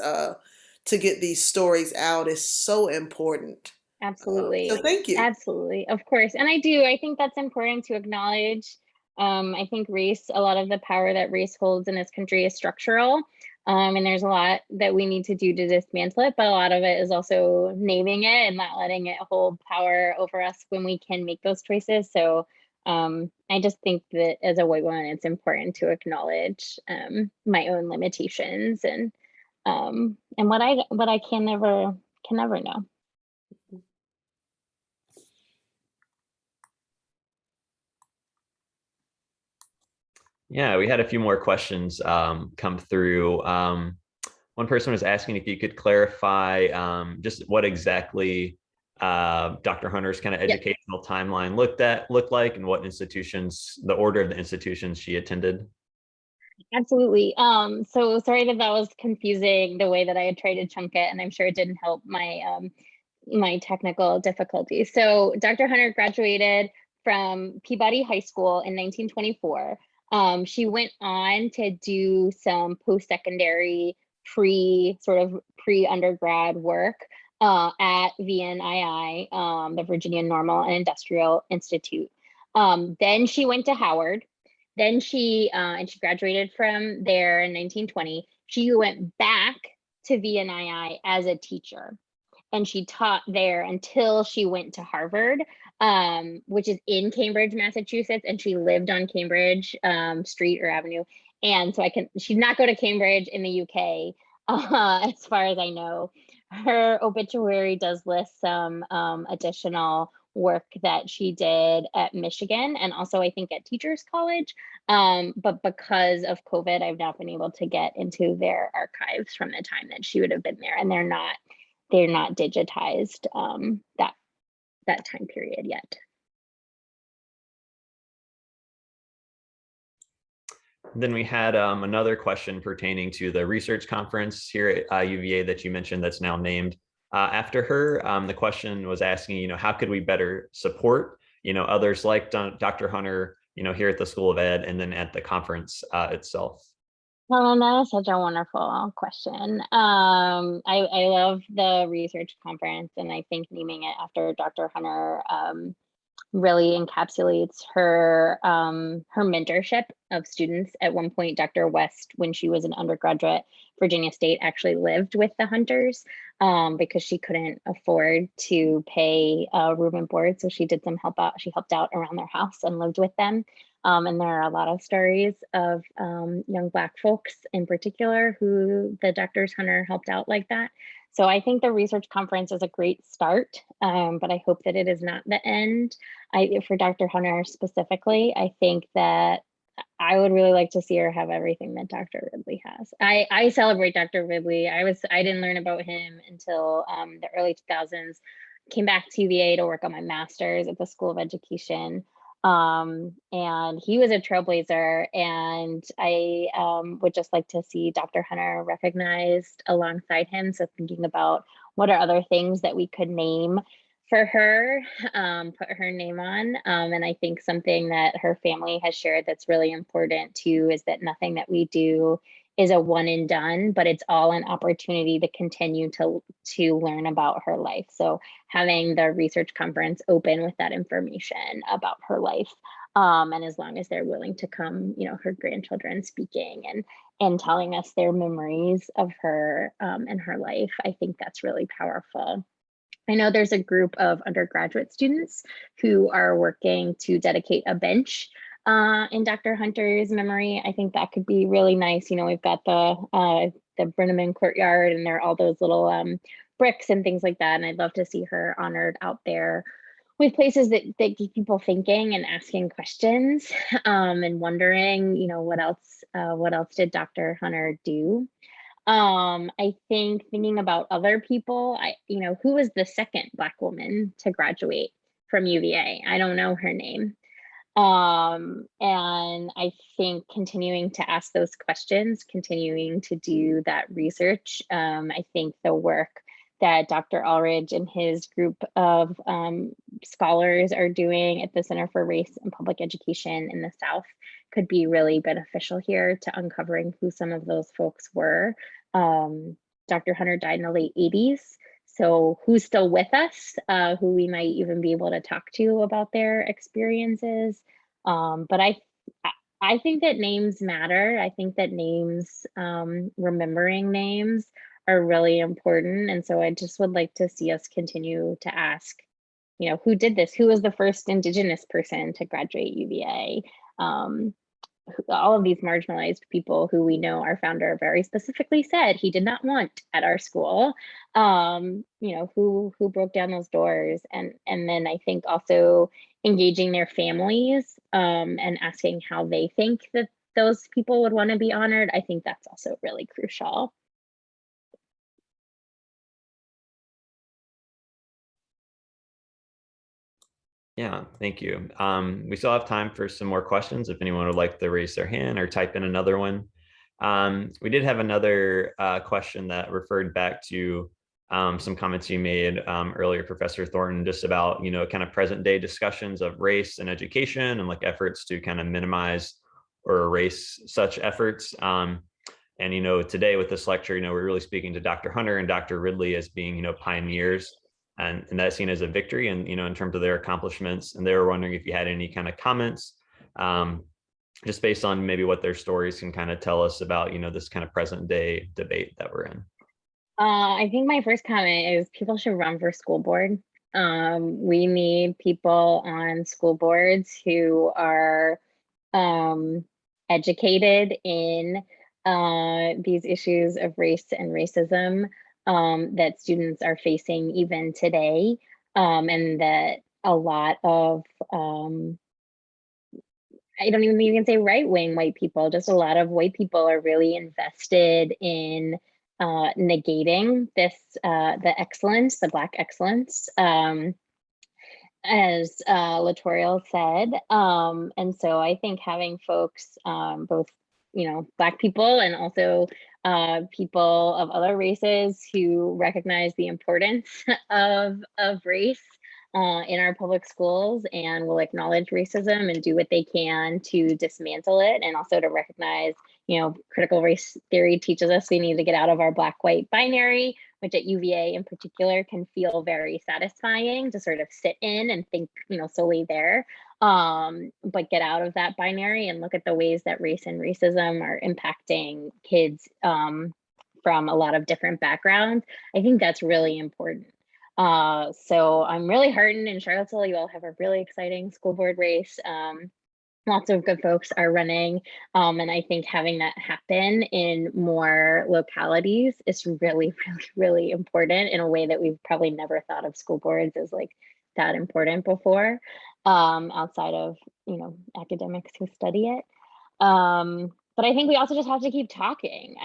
stories out. Is so important. Absolutely. So thank you. Absolutely. Of course. And I think that's important to acknowledge. I think a lot of the power that race holds in this country is structural. And there's a lot that we need to do to dismantle it, but a lot of it is also naming it and not letting it hold power over us when we can make those choices. So I just think that as a white woman, it's important to acknowledge my own limitations and what I can never know. Yeah, we had a few more questions come through. One person was asking if you could clarify just what exactly Dr. Hunter's kind of educational timeline looked like, and what institutions, the order of the institutions she attended. Absolutely. So sorry that was confusing, the way that I had tried to chunk it, and I'm sure it didn't help my technical difficulties. So Dr. Hunter graduated from Peabody High School in 1924. She went on to do some post-secondary pre-undergrad work at VNII, the Virginia Normal and Industrial Institute. Then she went to Howard. Then she graduated from there in 1920. She went back to VNII as a teacher, and she taught there until she went to Harvard, which is in Cambridge, Massachusetts, and she lived on Cambridge Street or Avenue. And so she did not go to Cambridge in the UK, as far as I know. Her obituary does list some additional work that she did at Michigan and also I think at Teachers College. But because of COVID, I've not been able to get into their archives from the time that she would have been there, and they're not digitized that time period yet. Then we had another question pertaining to the research conference here at UVA that you mentioned that's now named after her. The question was asking, how could we better support, others like Dr. Hunter, here at the School of Ed and then at the conference itself? Well, that is such a wonderful question. I love the research conference, and I think naming it after Dr. Hunter really encapsulates her her mentorship of students. At one point, Dr. West, when she was an undergraduate, Virginia State actually lived with the Hunters because she couldn't afford to pay room and board. So she did some help out. She helped out around their house and lived with them. And there are a lot of stories of young Black folks in particular who the Drs. Hunter helped out like that. So I think the research conference is a great start, but I hope that it is not the end. For Dr. Hunter specifically, I think that I would really like to see her have everything that Dr. Ridley has. I celebrate Dr. Ridley. I didn't learn about him until the early 2000s. Came back to UVA to work on my master's at the School of Education. And he was a trailblazer, and I would just like to see Dr. Hunter recognized alongside him. So thinking about what are other things that we could name for her, put her name on. And I think something that her family has shared that's really important too is that nothing that we do is a one and done, but it's all an opportunity to continue to learn about her life. So having the research conference open with that information about her life, and as long as they're willing to come, her grandchildren speaking and telling us their memories of her and her life, I think that's really powerful. I know there's a group of undergraduate students who are working to dedicate a bench in Dr. Hunter's memory. I think that could be really nice. We've got the Brenneman Courtyard, and there are all those little bricks and things like that. And I'd love to see her honored out there with places that keep people thinking and asking questions and wondering, what else did Dr. Hunter do? I think thinking about other people, who was the second Black woman to graduate from UVA? I don't know her name. And I think continuing to ask those questions, continuing to do that research, I think the work that Dr. Ulrich and his group of scholars are doing at the Center for Race and Public Education in the South could be really beneficial here to uncovering who some of those folks were. Dr. Hunter died in the late 80s. So who's still with us, who we might even be able to talk to about their experiences. But I think that names matter. I think that names, remembering names are really important. And so I just would like to see us continue to ask, who did this? Who was the first Indigenous person to graduate UVA? All of these marginalized people who we know our founder very specifically said he did not want at our school, who broke down those doors, and then I think also engaging their families and asking how they think that those people would want to be honored. I think that's also really crucial. Yeah, thank you. We still have time for some more questions if anyone would like to raise their hand or type in another one. We did have another question that referred back to some comments you made earlier, Professor Thornton, just about, kind of present day discussions of race and education and like efforts to kind of minimize or erase such efforts. And, today with this lecture, we're really speaking to Dr. Hunter and Dr. Ridley as being, pioneers. And that's seen as a victory and, in terms of their accomplishments. And they were wondering if you had any kind of comments, just based on maybe what their stories can kind of tell us about, this kind of present day debate that we're in. I think my first comment is people should run for school board. We need people on school boards who are educated in these issues of race and racism that students are facing even today, and that a lot of, I don't even say right-wing white people, just a lot of white people are really invested in negating this, the excellence, the Black excellence. as Latorial said. And so I think having folks, both, Black people and also people of other races who recognize the importance of race in our public schools and will acknowledge racism and do what they can to dismantle it, and also to recognize, critical race theory teaches us we need to get out of our Black-white binary, which at UVA in particular can feel very satisfying to sort of sit in and think, solely there. But get out of that binary and look at the ways that race and racism are impacting kids from a lot of different backgrounds. I think that's really important. So I'm really heartened in Charlottesville. You all have a really exciting school board race. Lots of good folks are running. And I think having that happen in more localities is really, really, really important in a way that we've probably never thought of school boards as like that important before, outside of, academics who study it. But I think we also just have to keep talking.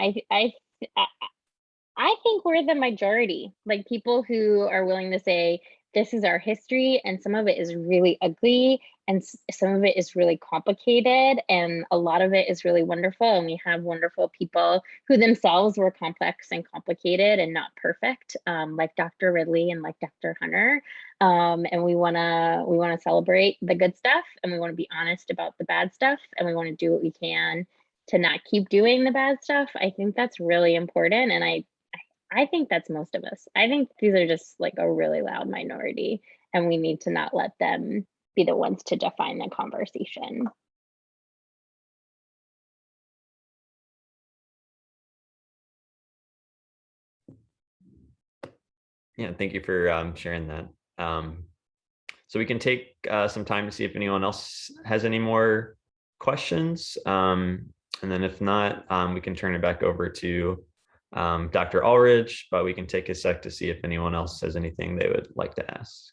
I think we're the majority, like people who are willing to say, this is our history, and some of it is really ugly, and some of it is really complicated, and a lot of it is really wonderful. And we have wonderful people who themselves were complex and complicated and not perfect, like Dr. Ridley and like Dr. Hunter. And we wanna celebrate the good stuff, and we wanna be honest about the bad stuff, and we wanna do what we can to not keep doing the bad stuff. I think that's really important, and I think that's most of us. I think these are just like a really loud minority, and we need to not let them be the ones to define the conversation. Yeah, thank you for sharing that. So we can take some time to see if anyone else has any more questions. And then if not, we can turn it back over to Dr. Ulrich, but we can take a sec to see if anyone else has anything they would like to ask.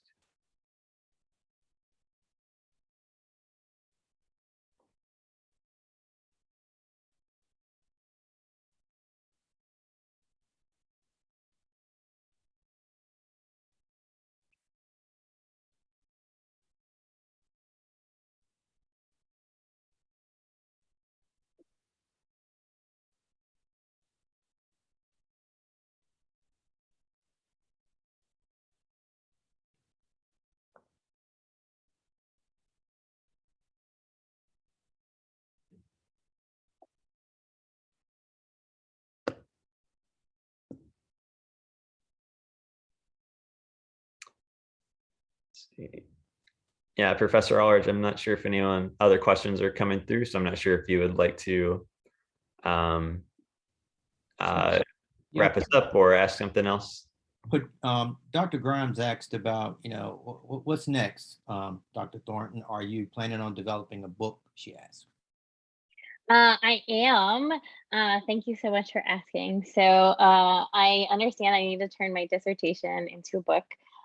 Yeah, Professor Ulrich, I'm not sure if anyone other questions are coming through, so I'm not sure if you would like to wrap us up or ask something else. But Dr. Grimes asked about, what's next, Dr. Thornton? Are you planning on developing a book? She asked. I am. Thank you so much for asking. So I understand I need to turn my dissertation into a book.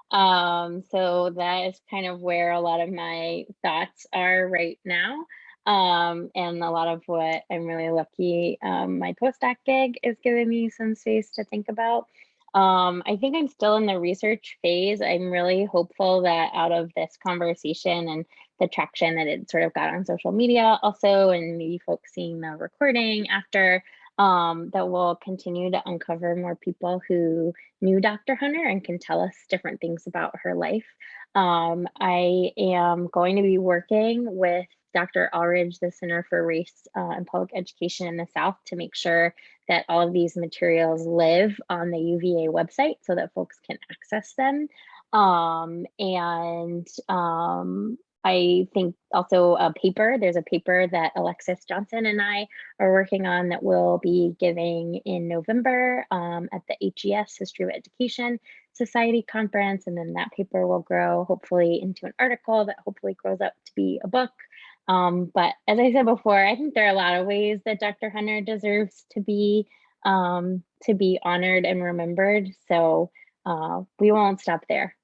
So that is kind of where a lot of my thoughts are right now. And a lot of what I'm really lucky, my postdoc gig is giving me some space to think about. I think I'm still in the research phase. I'm really hopeful that out of this conversation and the traction that it sort of got on social media also, and maybe folks seeing the recording after, that will continue to uncover more people who knew Dr. Hunter and can tell us different things about her life. I am going to be working with Dr. Ulrich, the Center for Race and Public Education in the South, to make sure that all of these materials live on the UVA website so that folks can access them. I think also there's a paper that Alexis Johnson and I are working on that we'll be giving in November at the HES History of Education Society conference. And then that paper will grow hopefully into an article that hopefully grows up to be a book. But as I said before, I think there are a lot of ways that Dr. Hunter deserves to be honored and remembered. So we won't stop there.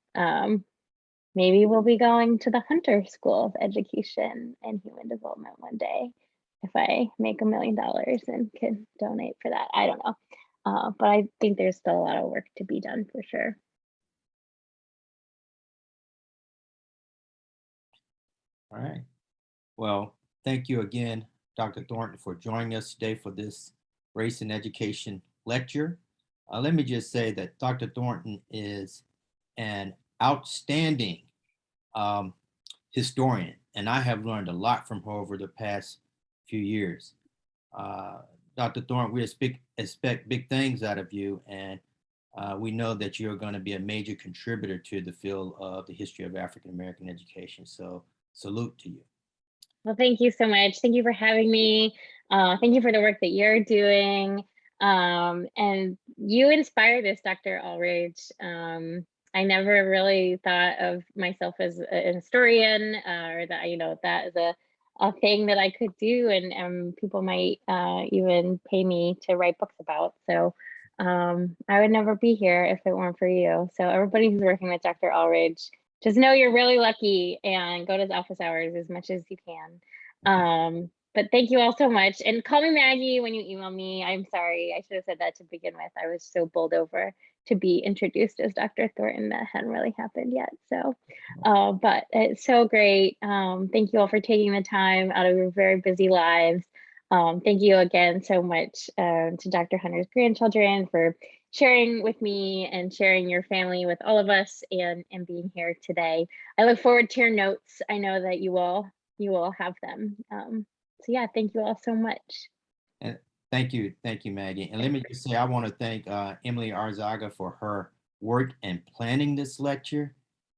Maybe we'll be going to the Hunter School of Education and Human Development one day if I make $1 million and can donate for that. I don't know. But I think there's still a lot of work to be done for sure. All right. Well, thank you again, Dr. Thornton, for joining us today for this Race in Education lecture. Let me just say that Dr. Thornton is an outstanding historian, and I have learned a lot from her over the past few years. Dr. Thornton, we expect big things out of you, and we know that you're going to be a major contributor to the field of the history of African American education. So salute to you. Well, thank you so much. Thank you for having me. Thank you for the work that you're doing. And you inspire this, Dr. Ulrich. I never really thought of myself as a historian, or that, that is a thing that I could do, and people might even pay me to write books about. So I would never be here if it weren't for you. So everybody who's working with Dr. Ulrich, just know you're really lucky, and go to his office hours as much as you can. But thank you all so much. And call me Maggie when you email me. I'm sorry, I should have said that to begin with. I was so bowled over to be introduced as Dr. Thornton. That hadn't really happened yet. So, but it's so great. Thank you all for taking the time out of your very busy lives. Thank you again so much to Dr. Hunter's grandchildren for sharing with me and sharing your family with all of us, and being here today. I look forward to your notes. I know that you will have them. So yeah, thank you all so much. And thank you, Maggie. And let me just say, I want to thank Emily Arzaga for her work and planning this lecture.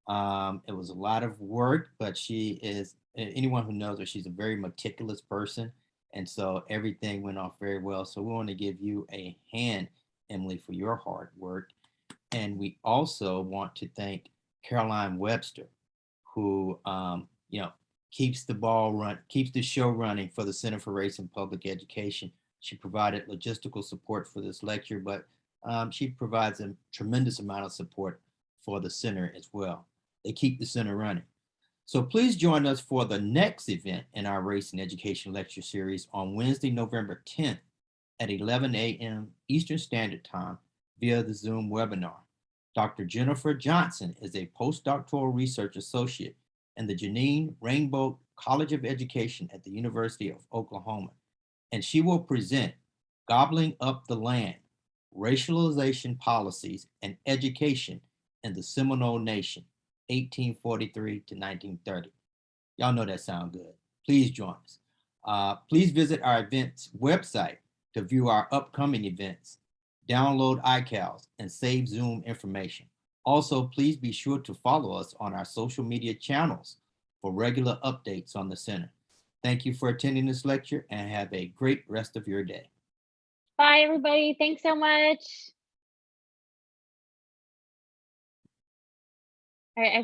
It was a lot of work, but she is, anyone who knows her, she's a very meticulous person. And so everything went off very well. So we want to give you a hand, Emily, for your hard work. And we also want to thank Caroline Webster, who keeps the show running for the Center for Race and Public Education. She provided logistical support for this lecture, but she provides a tremendous amount of support for the center as well. They keep the center running. So please join us for the next event in our Race and Education lecture series on Wednesday, November 10th at 11 a.m. Eastern Standard Time via the Zoom webinar. Dr. Jennifer Johnson is a postdoctoral research associate in the Janine Rainbow College of Education at the University of Oklahoma, and she will present Gobbling Up the Land, Racialization Policies and Education in the Seminole Nation, 1843 to 1930. Y'all know that sound good. Please join us. Please visit our events website to view our upcoming events, download iCals, and save Zoom information. Also, please be sure to follow us on our social media channels for regular updates on the center. Thank you for attending this lecture, and have a great rest of your day. Bye, everybody. Thanks so much. All right.